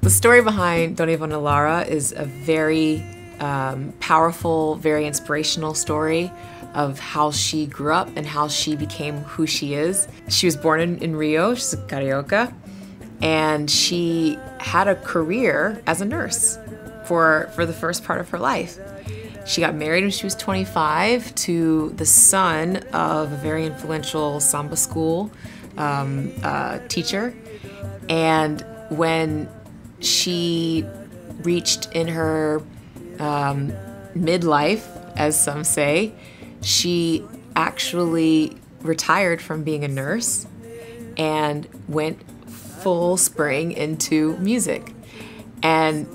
The story behind Dona Ivone Lara is a very powerful, very inspirational story of how she grew up and how she became who she is. She was born in Rio, she's a carioca, and she had a career as a nurse for the first part of her life. She got married when she was 25 to the son of a very influential samba school teacher. And when she reached in her midlife, as some say, she actually retired from being a nurse and went full spring into music. And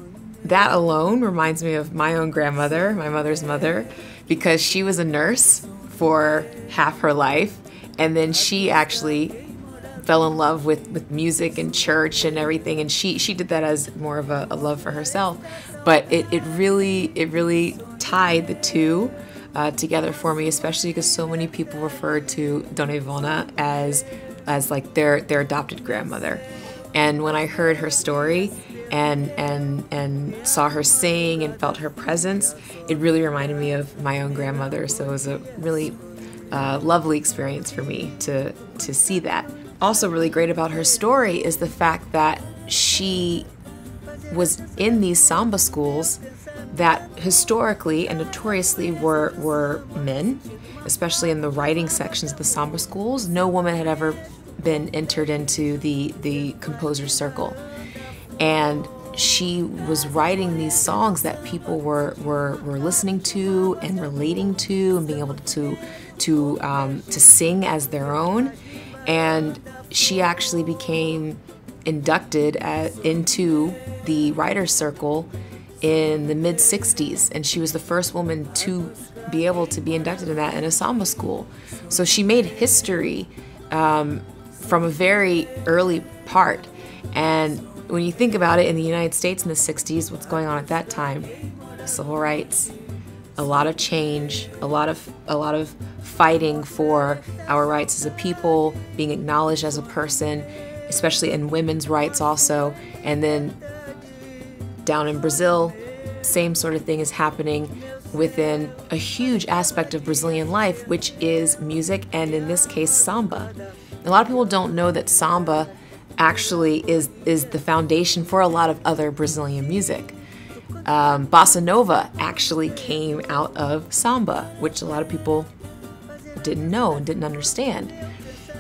that alone reminds me of my own grandmother, my mother's mother, because she was a nurse for half her life, and then she actually fell in love with music and church and everything, and she did that as more of a love for herself. But it really tied the two together for me, especially because so many people refer to Dona Ivone as like their adopted grandmother. And when I heard her story and saw her sing and felt her presence, it really reminded me of my own grandmother. So it was a really lovely experience for me to see that. Also really great about her story is the fact that she was in these samba schools that historically and notoriously were men, especially in the writing sections of the samba schools. No woman had ever been entered into the composer's circle. And she was writing these songs that people were listening to and relating to and being able to sing as their own. And she actually became inducted into the writer's circle in the mid-60s, and she was the first woman to be able to be inducted in that in a samba school. So she made history from a very early part. And when you think about it, in the United States in the 60s, what's going on at that time? Civil rights, a lot of change, a lot of fighting for our rights as a people, being acknowledged as a person, especially in women's rights also. And then down in Brazil, same sort of thing is happening within a huge aspect of Brazilian life, which is music, and in this case, samba. A lot of people don't know that samba actually is the foundation for a lot of other Brazilian music. Bossa Nova actually came out of samba, which a lot of people didn't know and didn't understand.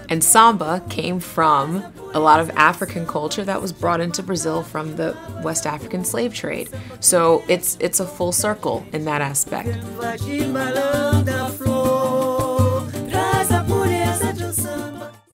And samba came from a lot of African culture that was brought into Brazil from the West African slave trade. So it's a full circle in that aspect.